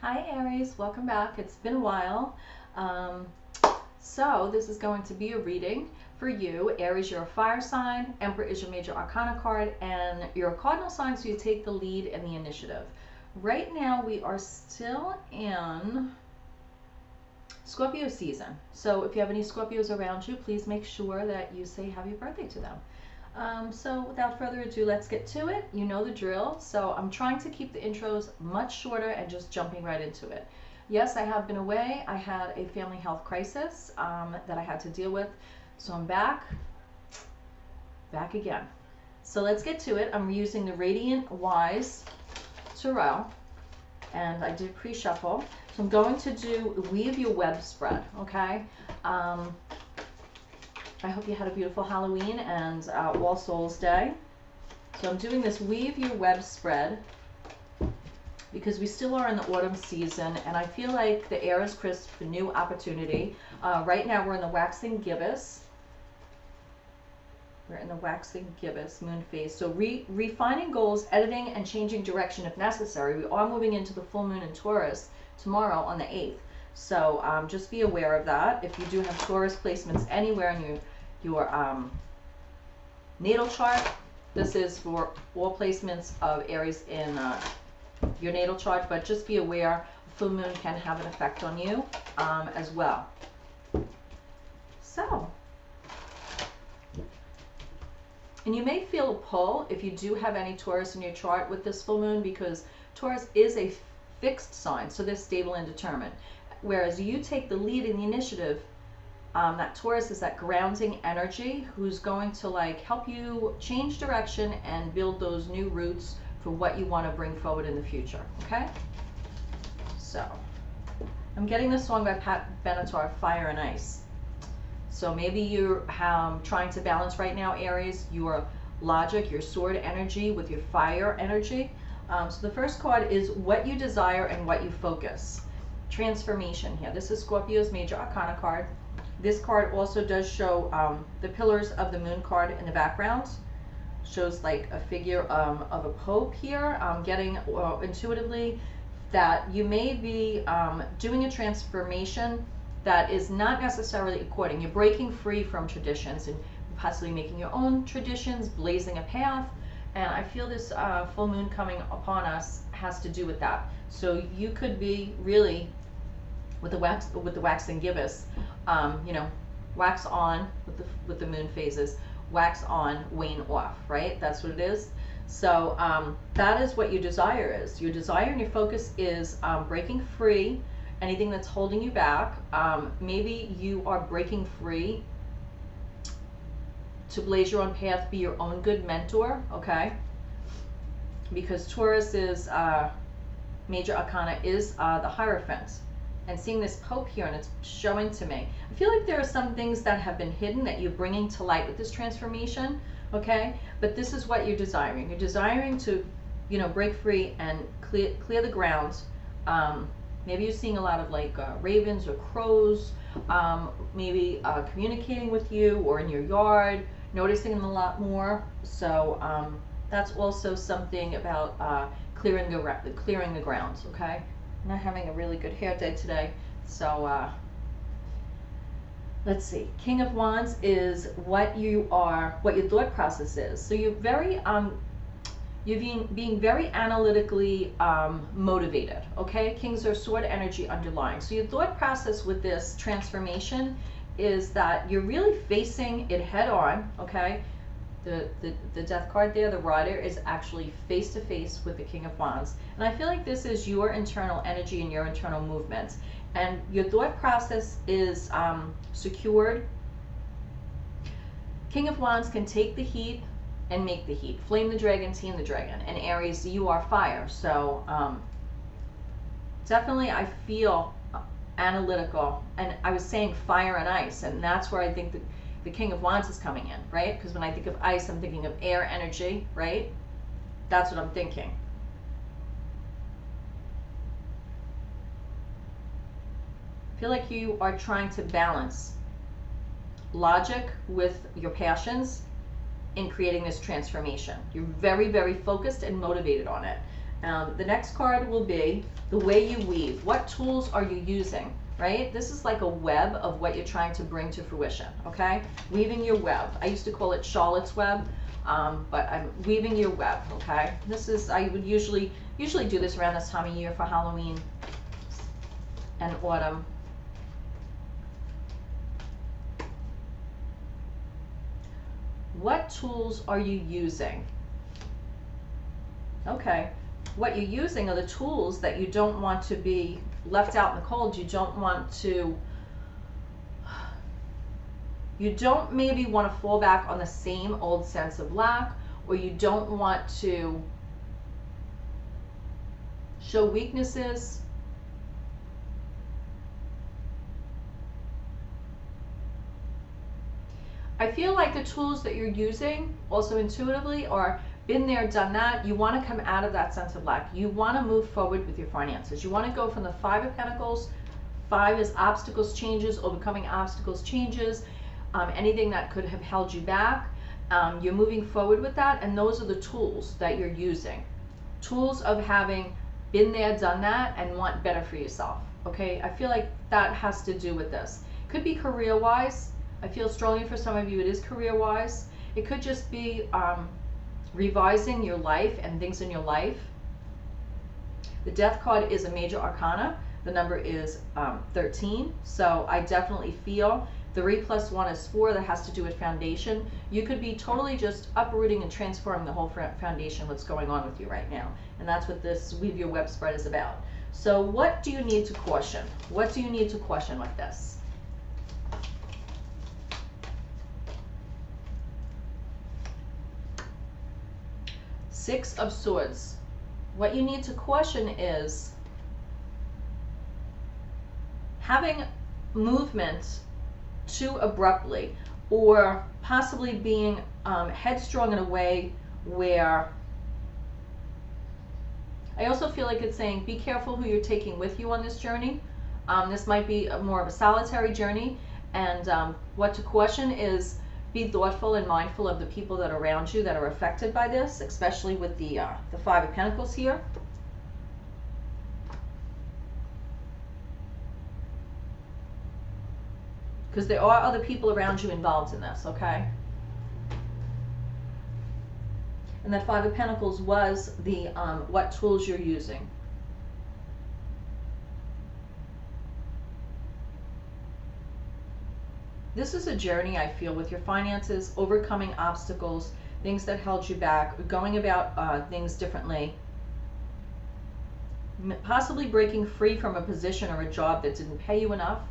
Hi Aries, welcome back. It's been a while. So this is going to be a reading for you. Aries, you're a fire sign. Emperor is your major arcana card, and you're a cardinal sign, so you take the lead in the initiative. Right now we are still in Scorpio season. So if you have any Scorpios around you, please make sure that you say happy birthday to them. So without further ado, let's get to it. You know the drill. So I'm trying to keep the intros much shorter and just jumping right into it. Yes, I have been away. I had a family health crisis that I had to deal with. So I'm back again. So let's get to it. I'm using the Radiant Wise Tarot, and I did pre-shuffle. So I'm going to do Weave Your Web Spread, okay? I hope you had a beautiful Halloween and All Souls Day. So I'm doing this Weave Your Web Spread because we still are in the autumn season, and I feel like the air is crisp for new opportunity. Right now we're in the waxing gibbous. We're in the waxing gibbous moon phase. So refining goals, editing, and changing direction if necessary. We are moving into the full moon in Taurus tomorrow on the 8th. So just be aware of that. If you do have Taurus placements anywhere in your natal chart, this is for all placements of Aries in your natal chart, but just be aware full moon can have an effect on you as well. So, and you may feel a pull if you do have any Taurus in your chart with this full moon, because Taurus is a fixed sign, so they're stable and determined. Whereas you take the lead in the initiative, that Taurus is that grounding energy who's going to like help you change direction and build those new roots for what you want to bring forward in the future, okay? So, I'm getting this song by Pat Benatar, Fire and Ice. So maybe you're trying to balance right now, Aries, your logic, your sword energy with your fire energy. So the first card is what you desire and what you focus. Transformation here. This is Scorpio's major arcana card. This card also does show the pillars of the moon card in the background. Shows like a figure of a pope here. Getting intuitively that you may be doing a transformation that is not necessarily according. You're breaking free from traditions and possibly making your own traditions, blazing a path. And I feel this full moon coming upon us has to do with that. So you could be really with the waxing gibbous, you know, wax on with the moon phases, wax on, wane off, right? That's what it is. So that is what your desire is. Your desire and your focus is breaking free anything that's holding you back. Maybe you are breaking free to blaze your own path, be your own good mentor, okay? Because Taurus is major arcana is the Hierophant. And seeing this Pope here, and it's showing to me, I feel like there are some things that have been hidden that you're bringing to light with this transformation, okay? But this is what you're desiring. You're desiring to, you know, break free and clear the grounds. Maybe you're seeing a lot of like ravens or crows, maybe communicating with you or in your yard, noticing them a lot more. So that's also something about clearing the grounds, okay? I'm not having a really good hair day today, so let's see. King of Wands is what your thought process is. So you're very you're being very analytically motivated, okay? Kings are sword energy underlying. So your thought process with this transformation is that you're really facing it head on, okay? The death card there, the rider, is actually face to face with the King of Wands. And I feel like this is your internal energy and your internal movements. And your thought process is secured. King of Wands can take the heat and make the heat. Flame the dragon, tame the dragon. And Aries, you are fire. So definitely I feel analytical. And I was saying fire and ice, and that's where I think the King of Wands is coming in, right? Because when I think of ice, I'm thinking of air energy, right? That's what I'm thinking. I feel like you are trying to balance logic with your passions in creating this transformation. You're very, very focused and motivated on it. The next card will be the way you weave. What tools are you using, right? This is like a web of what you're trying to bring to fruition, okay? Weaving your web. I used to call it Charlotte's Web, but I'm weaving your web, okay? This is, I would usually do this around this time of year for Halloween and autumn. What tools are you using? Okay, what you're using are the tools that you don't want to be left out in the cold. You don't maybe want to fall back on the same old sense of lack, or you don't want to show weaknesses. I feel like the tools that you're using also intuitively are been there, done that. You want to come out of that sense of lack. You want to move forward with your finances. You want to go from the Five of Pentacles. 5 is obstacles, changes, overcoming obstacles, changes, anything that could have held you back. You're moving forward with that, and those are the tools that you're using. Tools of having been there, done that, and want better for yourself. Okay, I feel like that has to do with this. Could be career-wise. I feel strongly for some of you it is career-wise. It could just be revising your life and things in your life. The Death card is a major arcana. The number is 13. So I definitely feel 3 + 1 is 4. That has to do with foundation. You could be totally just uprooting and transforming the whole foundation, what's going on with you right now. And that's what this Weave Your Web spread is about. So what do you need to caution? What do you need to caution with this? Six of Swords. What you need to caution is having movement too abruptly, or possibly being headstrong in a way where I also feel like it's saying be careful who you're taking with you on this journey. This might be more of a solitary journey, and what to caution is be thoughtful and mindful of the people that are around you that are affected by this, especially with the 5 of Pentacles here. Because there are other people around you involved in this, okay? And that 5 of Pentacles was the what tools you're using. This is a journey, I feel, with your finances, overcoming obstacles, things that held you back, going about things differently, possibly breaking free from a position or a job that didn't pay you enough,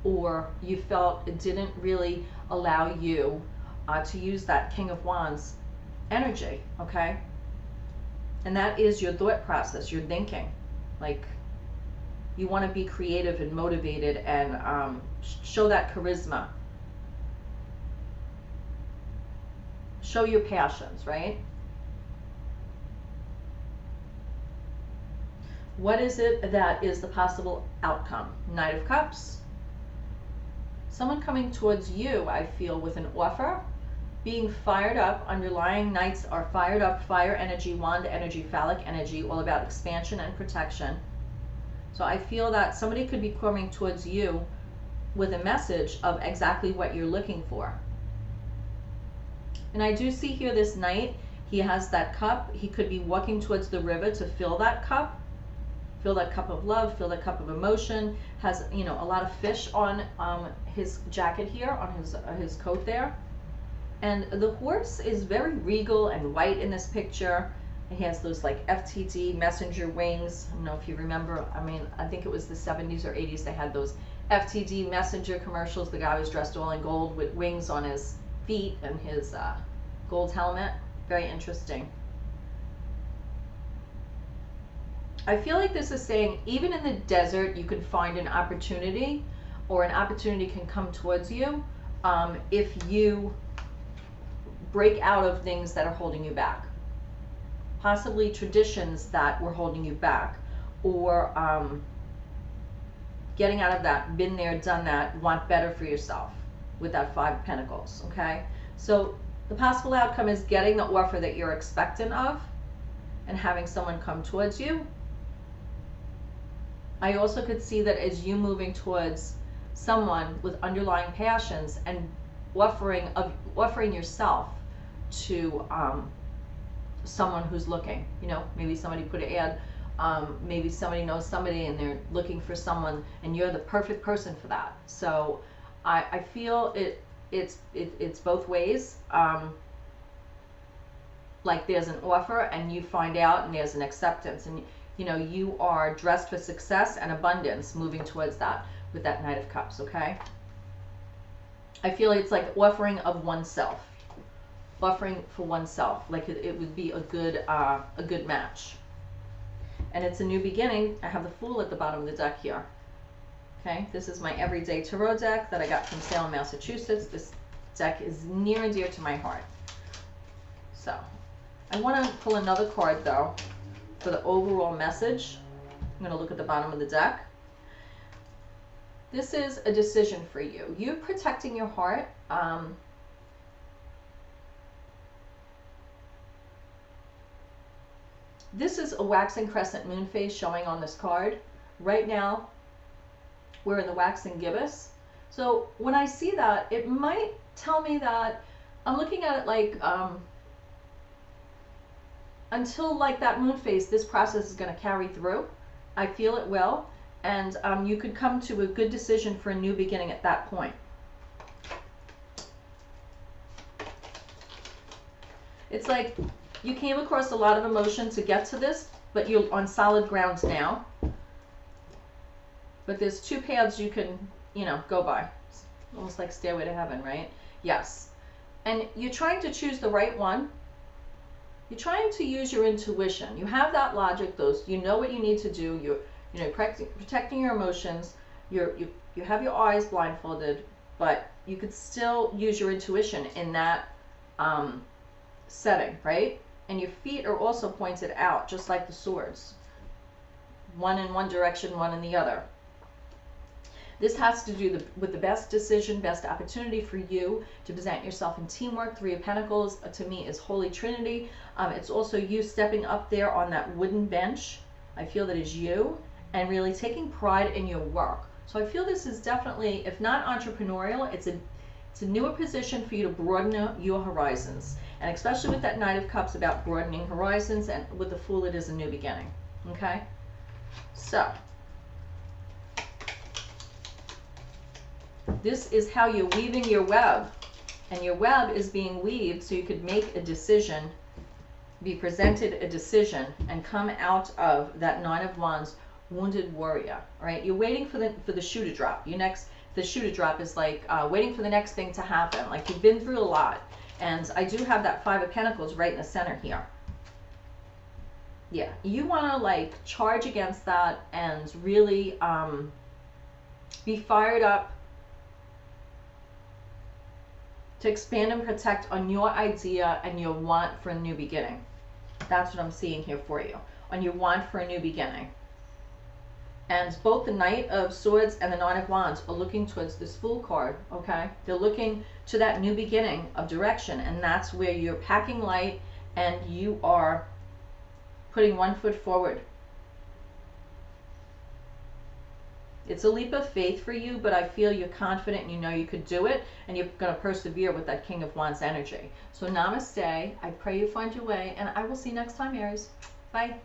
or you felt it didn't really allow you to use that King of Wands energy, okay? And that is your thought process, your thinking. Like, you want to be creative and motivated and show that charisma. Show your passions, right? What is it that is the possible outcome? Knight of Cups. Someone coming towards you, I feel, with an offer, being fired up. Underlying Knights are fired up, fire energy, wand energy, phallic energy, all about expansion and protection. So I feel that somebody could be coming towards you with a message of exactly what you're looking for. And I do see here this knight, he has that cup. He could be walking towards the river to fill that cup of love, fill that cup of emotion. Has, you know, a lot of fish on his jacket here, on his coat there. And the horse is very regal and white in this picture. He has those like FTD messenger wings. I don't know if you remember, I mean, I think it was the 70s or 80s, they had those FTD messenger commercials. The guy was dressed all in gold with wings on his feet and his gold helmet. Very interesting. I feel like this is saying even in the desert you can find an opportunity, or an opportunity can come towards you if you break out of things that are holding you back. Possibly traditions that were holding you back, or getting out of that, been there, done that, want better for yourself with that 5 of Pentacles, okay? So the possible outcome is getting the offer that you're expectant of, and having someone come towards you. I also could see that as you moving towards someone with underlying passions and offering yourself to someone who's looking. You know, maybe somebody put an ad, maybe somebody knows somebody and they're looking for someone, and you're the perfect person for that. So I feel it's both ways. Like there's an offer and you find out, and there's an acceptance, and you know you are dressed for success and abundance moving towards that with that Knight of Cups. Okay, I feel it's like offering of oneself, offering for oneself, like it would be a good match. And it's a new beginning. I have the Fool at the bottom of the deck here. Okay, this is my everyday tarot deck that I got from Salem, Massachusetts. This deck is near and dear to my heart. So I want to pull another card though for the overall message. I'm going to look at the bottom of the deck. This is a decision for you. You protecting your heart. This is a waxing crescent moon phase showing on this card. Right now, we're in the waxing gibbous. So when I see that, it might tell me that I'm looking at it like until like that moon phase, this process is going to carry through. I feel it will. And you could come to a good decision for a new beginning at that point. It's like you came across a lot of emotion to get to this, but you're on solid ground now. But there's two paths you can, you know, go by. It's almost like Stairway to Heaven, right? Yes. And you're trying to choose the right one. You're trying to use your intuition. You have that logic, you know what you need to do. You're protecting your emotions. You have your eyes blindfolded, but you could still use your intuition in that setting, right? And your feet are also pointed out, just like the swords. One in one direction, one in the other. This has to do with the best decision, best opportunity for you to present yourself in teamwork. Three of Pentacles, to me, is Holy Trinity. It's also you stepping up there on that wooden bench. I feel that is you, and really taking pride in your work. So I feel this is definitely, if not entrepreneurial, it's a newer position for you to broaden your horizons. And especially with that Knight of Cups about broadening horizons, and with the Fool, it is a new beginning. Okay? So this is how you're weaving your web, and your web is being weaved so you could make a decision, be presented a decision, and come out of that Nine of Wands, wounded warrior. All right, you're waiting for the shoe to drop. The shoe to drop is like waiting for the next thing to happen. Like you've been through a lot, and I do have that Five of Pentacles right in the center here. Yeah, you want to like charge against that and really be fired up to expand and protect on your idea and your want for a new beginning. That's what I'm seeing here for you, on your want for a new beginning. And both the Knight of Swords and the Nine of Wands are looking towards this Fool card, okay? They're looking to that new beginning of direction, and that's where you're packing light and you are putting one foot forward. It's a leap of faith for you, but I feel you're confident and you know you could do it, and you're going to persevere with that King of Wands energy. So namaste. I pray you find your way, and I will see you next time, Aries. Bye.